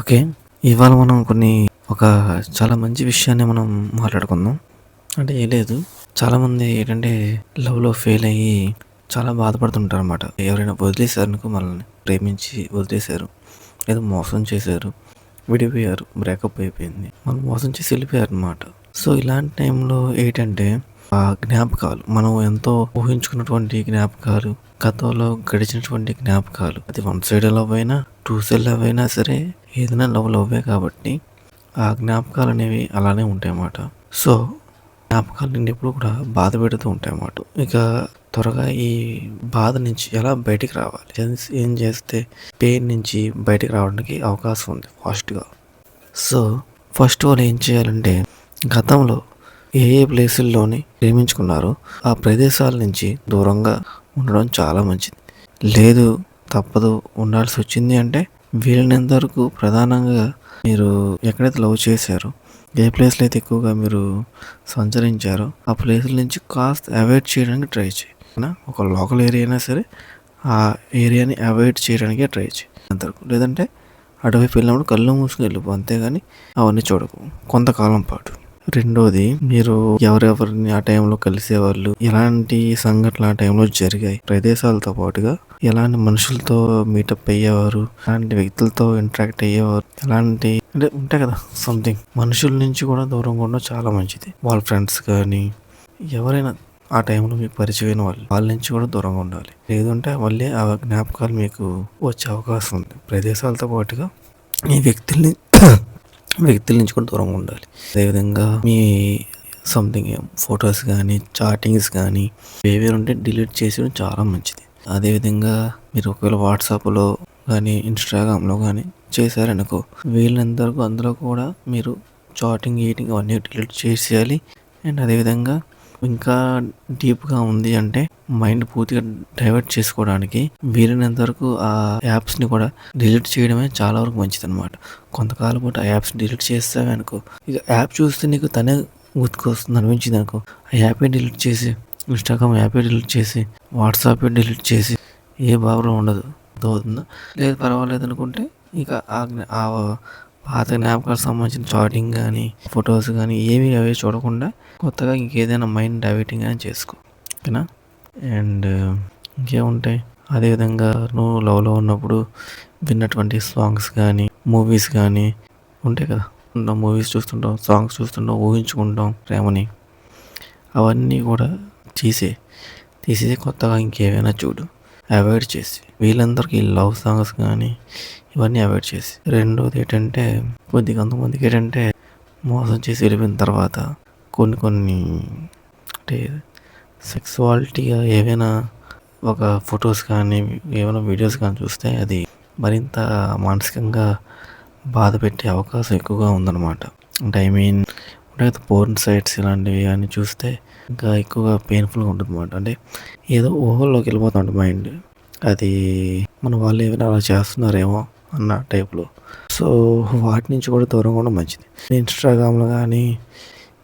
Okay. ఇవాళ మనం ఒక చాలా మంచి విషయాన్ని మనం మాట్లాడుకుందాం. అంటే ఏం లేదు. చాలామంది ఏంటంటే లవ్‌లో ఫెయిల్ అయ్యి చాలా బాధపడుతుంటారనమాట. ఎవరైనా వదిలేసారనుకో మనల్ని ప్రేమించి వదిలేసారు. లేదా మోసం చేశారు. విడిపోయారు. బ్రేకప్ అయిపోయింది. మనం మోసం చేసి వెళ్ళిపోయారనమాట. సో, ఇలాంటి టైంలో ఏంటంటే ఆ జ్ఞాపకాలు మనం ఎంతో ఊహించుకున్నటువంటి జ్ఞాపకాలు, గతంలో గడిచినటువంటి జ్ఞాపకాలు అది వన్ సైడ్ లవ్ అయినా, టూ సైడ్ లవ్ అయినా సరే ఏదైనా లవ్వే కాబట్టి ఆ జ్ఞాపకాలనేవి అలానే ఉంటాయన్నమాట. సో, జ్ఞాపకాలు నిన్నెప్పుడు కూడా బాధ పెడుతూ ఉంటాయన్నమాట. ఇక త్వరగా ఈ బాధ నుంచి ఎలా బయటికి రావాలి? ఏం చేస్తే పెయిన్ నుంచి బయటికి రావడానికి అవకాశం ఉంది ఫాస్ట్‌గా. సో, ఫస్ట్ వాళ్ళు ఏం చేయాలంటే గతంలో ఏ ప్లేసుల్లోని ప్రేమించుకున్నారో ఆ ప్రదేశాల నుంచి దూరంగా ఉండడం చాలా మంచిది. లేదు తప్పదు ఉండాల్సి వచ్చింది అంటే వీలైనంత వరకు ప్రధానంగా మీరు ఎక్కడైతే లవ్ చేశారో ఏ ప్లేస్‌లో అయితే ఎక్కువగా మీరు సంచరించారో ఆ ప్లేసుల నుంచి కాస్త అవాయిడ్ చేయడానికి ట్రై చేయి. ఒక లోకల్ ఏరియా అయినా సరే ఆ ఏరియాని అవాయిడ్ చేయడానికే ట్రై చేయి అంతవరకు. లేదంటే అటువైపు వెళ్ళినప్పుడు కళ్ళు మూసుకొని వెళ్ళిపో, అంతేగాని అవన్నీ చూడకు కొంతకాలం పాటు. రెండోది, మీరు ఎవరెవరిని ఆ టైంలో కలిసేవాళ్ళు, ఎలాంటి సంఘటనలు ఆ టైంలో జరిగాయి, ప్రదేశాలతో పాటుగా ఎలాంటి మనుషులతో మీటప్ అయ్యేవారు, ఎలాంటి వ్యక్తులతో ఇంటరాక్ట్ అయ్యేవారు, ఎలాంటి అంటే ఉంటాయి కదా సంథింగ్, మనుషుల నుంచి కూడా దూరంగా ఉండడం చాలా మంచిది. వాళ్ళ ఫ్రెండ్స్ కానీ ఎవరైనా ఆ టైంలో మీకు పరిచయమైన వాళ్ళు, వాళ్ళ నుంచి కూడా దూరంగా ఉండాలి. లేదంటే మళ్ళీ ఆ జ్ఞాపకాలు మీకు వచ్చే అవకాశం ఉంది. ప్రదేశాలతో పాటుగా ఈ వ్యక్తుల నుంచి కూడా దూరంగా ఉండాలి. అదేవిధంగా మీ సంథింగ్ ఫొటోస్ కానీ, చాటింగ్స్ కానీ ఏవేవి ఉంటే డిలీట్ చేసేయడం చాలా మంచిది. అదేవిధంగా మీరు ఒకవేళ వాట్సాప్లో కానీ, ఇన్స్టాగ్రామ్లో కానీ చేశారనుకో, వీళ్ళంత వరకు అందులో కూడా మీరు చాటింగ్, గీటింగ్ అవన్నీ డిలీట్ చేసేయాలి. అండ్ అదేవిధంగా ఇంకా డీప్గా ఉంది అంటే మైండ్ పూర్తిగా డైవర్ట్ చేసుకోవడానికి వీలైనంత వరకు ఆ యాప్స్ని కూడా డిలీట్ చేయడమే చాలా వరకు మంచిది అనమాట. కొంతకాలం పాటు ఆ యాప్స్ డిలీట్ చేస్తావే అనుకో, ఇక యాప్ చూస్తే నీకు తనే గుర్తుకొస్తుంది అనిపించింది అనుకో, ఆ యాపే డిలీట్ చేసి, ఇన్స్టాగ్రామ్ యాపే డిలీట్ చేసి, వాట్సాప్ డిలీట్ చేసి, ఏ ప్రాబ్లం ఉండదు. అవుతుందా? లేదు పర్వాలేదు అనుకుంటే ఇక ఆ పాత జ్ఞాపకాలకు సంబంధించిన చాటింగ్ కానీ, ఫొటోస్ కానీ ఏవి అవి చూడకుండా కొత్తగా ఇంకేదైనా మైండ్ డైవర్టింగ్ అని చేసుకో. ఓకేనా? అండ్ ఇంకేముంటాయి, అదేవిధంగా నువ్వు లవ్లో ఉన్నప్పుడు విన్నటువంటి సాంగ్స్ కానీ, మూవీస్ కానీ ఉంటాయి కదా. మూవీస్ చూస్తుంటాం, సాంగ్స్ చూస్తుంటాం, ఊహించుకుంటాం ప్రేమని. అవన్నీ కూడా తీసేసి కొత్తగా ఇంకేమైనా చూడు. అవాయిడ్ చేసి వీళ్ళందరికీ లవ్ సాంగ్స్ కానీ ఇవన్నీ అవాయిడ్ చేసి. రెండోది ఏంటంటే కొంతమందికి ఏంటంటే మోసం చేసి వెళ్ళిపోయిన తర్వాత కొన్ని అంటే సెక్సువాలిటీగా ఏవైనా ఒక ఫొటోస్ కానీ ఏమైనా వీడియోస్ కానీ చూస్తే అది మరింత మానసికంగా బాధ పెట్టే అవకాశం ఎక్కువగా ఉందన్నమాట. అంటే పోర్న్ సైట్స్ ఇలాంటివి అని చూస్తే ఇంకా ఎక్కువగా పెయిన్ఫుల్గా ఉంటుందన్నమాట. అంటే ఏదో ఊహల్లోకి వెళ్ళిపోతుంది మైండ్. అది మన వాళ్ళు ఏమైనా అలా చేస్తున్నారేమో అన్న టైప్లో. సో, వాటి నుంచి కూడా దూరంగా ఉండడం మంచిది. ఇన్స్టాగ్రామ్లో కానీ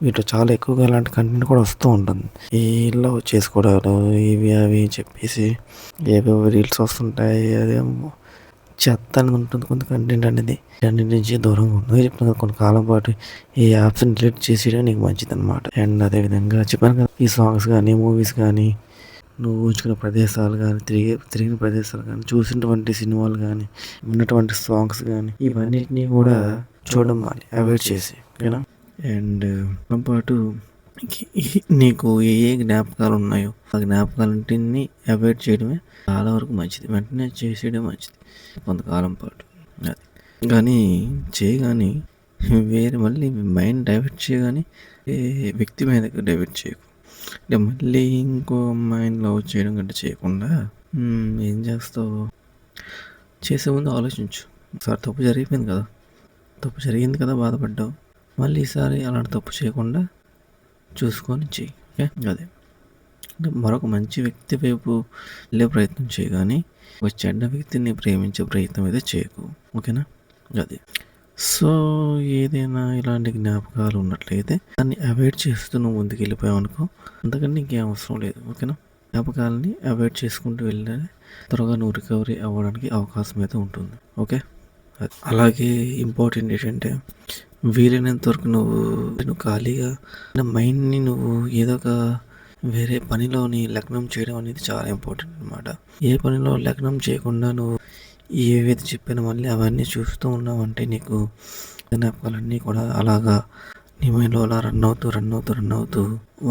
వీటిలో చాలా ఎక్కువగా ఇలాంటి కంటెంట్ కూడా వస్తూ ఉంటుంది. ఈ లవ్ చేసుకోవడాలు ఇవి అవి చెప్పేసి ఏవేవో రీల్స్ వస్తుంటాయి. అదేమో చెత్త అనేది ఉంటుంది కొంత కంటెంట్ అనేది. అన్నింటి నుంచి దూరంగా ఉంటుంది. చెప్తాను కదా, కొంతకాలం పాటు ఈ యాప్స్ని డిలీట్ చేసేయడం నీకు మంచిది అనమాట. అండ్ అదేవిధంగా చెప్పాను కదా, ఈ సాంగ్స్ కానీ, మూవీస్ కానీ, నువ్వు ఊహించుకున్న ప్రదేశాలు కానీ, తిరిగిన ప్రదేశాలు కానీ, చూసినటువంటి సినిమాలు కానీ, విన్నటువంటి సాంగ్స్ కానీ ఇవన్నిటినీ కూడా చూడడం అవాయిడ్ చేసి. ఓకేనా? అండ్ పాటు నీకు ఏ జ్ఞాపకాలు ఉన్నాయో ఆ జ్ఞాపకాలన్నింటినీ అవాయిడ్ చేయడమే చాలా వరకు మంచిది. వెంటనే చేసేయడం మంచిది కొంతకాలం పాటు. అది కానీ చేయగానే వేరే మళ్ళీ మైండ్ డైవర్ట్ చేయగానే ఏ వ్యక్తి మీద డైవర్ట్ చేయకు. అంటే మళ్ళీ ఇంకో అమ్మాయిని లవ్ చేయడం కంటే చేయకుండా ఏం చేస్తావు, చేసే ముందు ఆలోచించు. ఒకసారి తప్పు జరిగిపోయింది కదా, తప్పు జరిగింది కదా, బాధపడ్డావు. మళ్ళీ ఈసారి అలాంటి తప్పు చేయకుండా చూసుకొని చెయ్యి. ఓకే? అదే అంటే మరొక మంచి వ్యక్తి వైపు వెళ్ళే ప్రయత్నం చేయి, కానీ ఒక చెడ్డ వ్యక్తిని ప్రేమించే ప్రయత్నం అయితే చేయకు. ఓకేనా? అది. సో, ఏదైనా ఇలాంటి జ్ఞాపకాలు ఉన్నట్లయితే దాన్ని అవాయిడ్ చేస్తూ నువ్వు ముందుకు వెళ్ళిపోయావు అనుకో, అంతకన్నా ఇంకేం అవసరం లేదు. ఓకేనా? జ్ఞాపకాలని అవాయిడ్ చేసుకుంటూ వెళ్ళాలి, త్వరగా నువ్వు రికవరీ అవ్వడానికి అవకాశం అయితే ఉంటుంది. ఓకే? అలాగే ఇంపార్టెంట్ ఏంటంటే వీలైనంత వరకు నువ్వు ఖాళీగా మైండ్ని నువ్వు ఏదో ఒక వేరే పనిలోని లగ్నం చేయడం అనేది చాలా ఇంపార్టెంట్ అనమాట. ఏ పనిలో లగ్నం చేయకుండా నువ్వు ఏవైతే చెప్పానో మళ్ళీ అవన్నీ చూస్తూ ఉన్నావంటే నీకు జ్ఞాపకాలన్నీ కూడా అలాగా నీ మైండ్లో అలా రన్ అవుతూ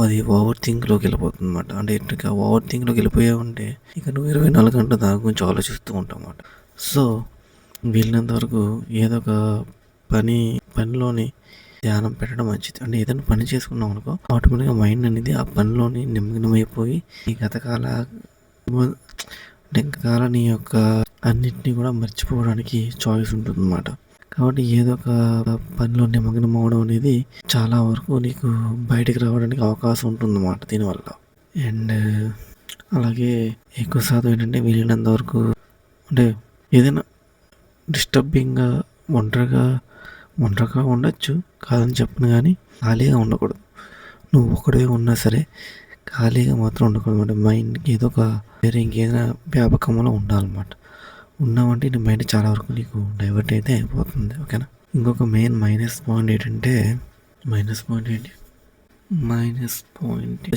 అది ఓవర్ థింక్లోకి వెళ్ళిపోతుంది అనమాట. అంటే ఇక ఓవర్ థింక్లోకి వెళ్ళిపోయావంటే ఇక నువ్వు 24 గంటలు దాని గురించి ఆలోచిస్తూ ఉంటావు అన్నమాట. సో వీలైనంత వరకు ఏదో ఒక పనిలోని ధ్యానం పెట్టడం మంచిది. అంటే ఏదైనా పని చేసుకున్నాం అనుకో ఆటోమేటిక్గా మైండ్ అనేది ఆ పనిలోని నిమగ్నమైపోయి ఈ గతకాల నీ యొక్క అన్నిటినీ కూడా మర్చిపోవడానికి చాయిస్ ఉంటుంది అన్నమాట. కాబట్టి ఏదో ఒక పనిలో నిమగ్నం అవ్వడం అనేది చాలా వరకు నీకు బయటికి రావడానికి అవకాశం ఉంటుందన్నమాట దీనివల్ల. అండ్ అలాగే ఎక్కువ శాతం ఏంటంటే వీలైనంత వరకు అంటే ఏదైనా డిస్టర్బింగ్గా ఒంటరిగా ఉండొచ్చు, కాదని చెప్పను, కానీ ఖాళీగా ఉండకూడదు. నువ్వు ఒక్కడే ఉన్నా సరే ఖాళీగా మాత్రం ఉండకూడదు అన్నమాట. మైండ్కి ఏదో ఒక వేరే ఇంకేదైనా వ్యాపకంలో ఉండాలన్నమాట. ఉన్నామంటే నీ మైండ్ చాలా వరకు నీకు డైవర్ట్ అయితే అయిపోతుంది. ఓకేనా. ఇంకొక మెయిన్ మైనస్ పాయింట్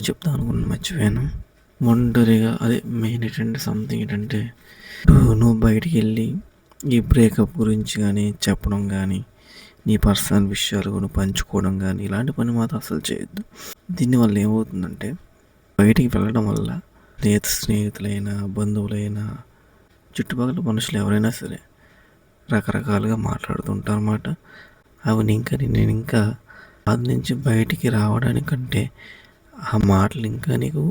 చెప్తాను అనుకున్నాను, మర్చిపోయాను. ఒంటరిగా అదే మెయిన్ ఏంటంటే సంథింగ్ ఏంటంటే నువ్వు బయటికి వెళ్ళి ఈ బ్రేకప్ గురించి కానీ చెప్పడం కానీ నీ పర్సనల్ విషయాలు నువ్వు పంచుకోవడం కానీ ఇలాంటి పని మాత్రం అసలు చేయొద్దు. దీనివల్ల ఏమవుతుందంటే బయటికి వెళ్ళడం వల్ల స్నేహితులైనా బంధువులైనా చుట్టుపక్కల మనుషులు ఎవరైనా సరే రకరకాలుగా మాట్లాడుతుంటారు అన్నమాట. అవి నేను ఇంకా బాధ నుంచి బయటికి రావడానికంటే ఆ మాటలు ఇంకా నీకు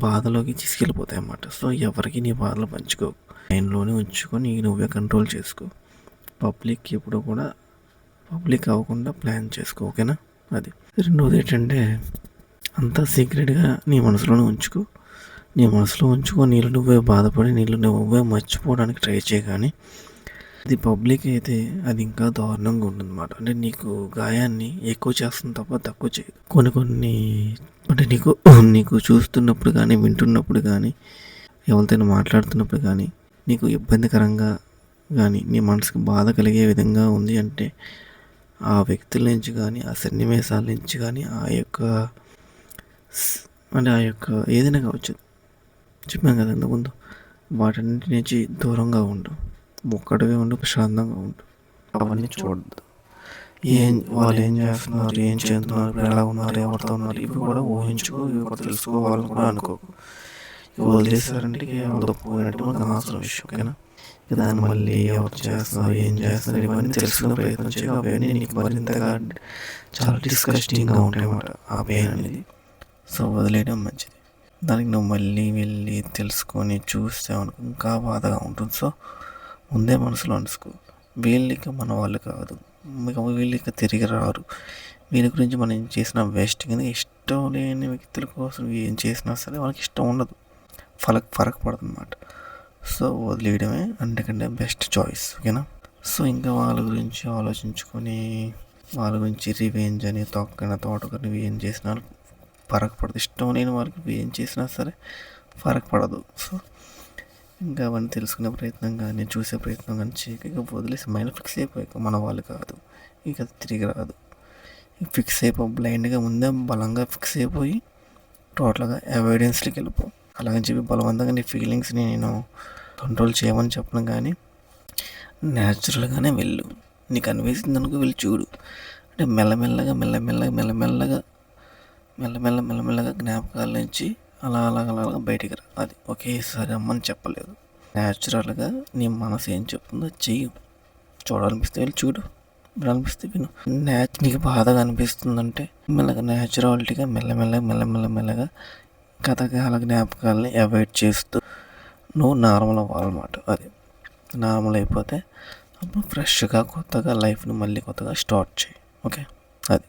బాధలోకి తీసుకెళ్ళిపోతాయి అన్నమాట. సో ఎవరికి నీ బాధలు పంచుకో, మైండ్లోనే ఉంచుకొని నువ్వే కంట్రోల్ చేసుకో. ఎప్పుడు కూడా పబ్లిక్ అవ్వకుండా ప్లాన్ చేసుకో. ఓకేనా. అది రెండవది ఏంటంటే అంతా సీక్రెట్గా నీ మనసులోనే ఉంచుకో. నీళ్ళు నువ్వే బాధపడి నువ్వే మర్చిపోవడానికి ట్రై చేయ. కానీ అది పబ్లిక్ అయితే అది ఇంకా దారుణంగా ఉంటుందన్నమాట. అంటే నీకు గాయాన్ని ఎక్కువ చేస్తుంది తప్ప తక్కువ చేయదు. కొన్ని అంటే నీకు చూస్తున్నప్పుడు కానీ వింటున్నప్పుడు కానీ ఎవరితోనైనా మాట్లాడుతున్నప్పుడు కానీ నీకు ఇబ్బందికరంగా కానీ నీ మనసుకు బాధ కలిగే విధంగా ఉంది అంటే ఆ వ్యక్తుల నుంచి కానీ ఆ సన్నివేశాల నుంచి కానీ ఆ యొక్క ఏదైనా కావచ్చు, చెప్పాను కదా ఇంతకుముందు, వాటన్నిటి నుంచి దూరంగా ఉండు. ఒక్కడిగా ఉండు, ప్రశాంతంగా ఉండు. అవన్నీ చూడద్దు. వాళ్ళు ఏం చేస్తున్నారు, ఏం చేస్తున్నారు, ఎలా ఉన్నారు, ఎవరితో ఉన్నారు, ఇవి కూడా ఊహించుకో, ఇవి కూడా తెలుసుకోవాలని కూడా అనుకోకు. వదిలేసారంటే వాళ్ళతో పోయినట్టు మనకు అనవసరం విషయం. ఓకేనా. దాన్ని మళ్ళీ ఎవరు చేస్తున్నారు, ఏం చేస్తున్నారు, ఇవన్నీ తెలుసుకునే ప్రయత్నం చేయగా అవన్నీ నీకు మరింతగా చాలా డిస్కస్టింగ్గా ఉంటాయి అన్నమాట ఆ పెయిన్ అనేది. సో వదిలేయడం మంచిది. దానికి నువ్వు మళ్ళీ వెళ్ళి తెలుసుకొని చూస్తే అనుకో ఇంకా బాధగా ఉంటుంది. సో ముందే మనసులో అనుకో, వీళ్ళకి మన వాళ్ళు కాదు, వీళ్ళకి తిరిగి రారు, వీళ్ళ గురించి మనం ఏం చేసినా వేస్ట్. కింద ఇష్టం లేని వ్యక్తుల కోసం ఏం చేసినా సరే వాళ్ళకి ఇష్టం ఉండదు, ఫరక్ పడుతుంది అన్నమాట. సో వదిలేయడమే అందుకంటే బెస్ట్ చాయిస్. ఓకేనా. సో ఇంకా వాళ్ళ గురించి ఆలోచించుకొని వాళ్ళ గురించి రివెంజ్ అని తోటకొని ఏం చేసినా ఫరక్ పడదు. ఇష్టం లేని వాళ్ళకి ఏం చేసినా సరే ఫరక్ పడదు. సో ఇంకా అవన్నీ తెలుసుకునే ప్రయత్నం కానీ చూసే ప్రయత్నం కానీ చేయక ఇక వదిలేసి మైండ్ ఫిక్స్ అయిపోయాక మన వాళ్ళు కాదు, ఇక తిరిగి రాదు. ఫిక్స్ బ్లైండ్గా ముందే బలంగా ఫిక్స్ అయిపోయి టోటల్గా అవాయిడెన్స్లోకి వెళ్ళిపో. అలాగని చెప్పి బలవంతంగా నీ ఫీలింగ్స్ని నేను కంట్రోల్ చేయమని చెప్పను, కానీ న్యాచురల్గానే వెళ్ళు. నీకు అనిపిస్తుంది అనుకో వెళ్ళి చూడు. అంటే మెల్లమెల్లగా జ్ఞాపకాల నుంచి అలా బయటికి రా. అది ఒకేసారి అమ్మని చెప్పలేదు. న్యాచురల్గా నీ మనసు ఏం చెప్తుందో చెయ్యి. చూడాలనిపిస్తే వెళ్ళి చూడు, వినాలనిపిస్తే విను. నీకు బాధగా అనిపిస్తుందంటే న్యాచురాలిటీగా మెల్లమెల్లగా కథకాల జ్ఞాపకాలని అవాయిడ్ చేస్తూ నువ్వు నార్మల్ అవ్వాలన్నమాట. అది నార్మల్ అయిపోతే అప్పుడు ఫ్రెష్గా కొత్తగా లైఫ్ని మళ్ళీ కొత్తగా స్టార్ట్ చేయి. ఓకే. అది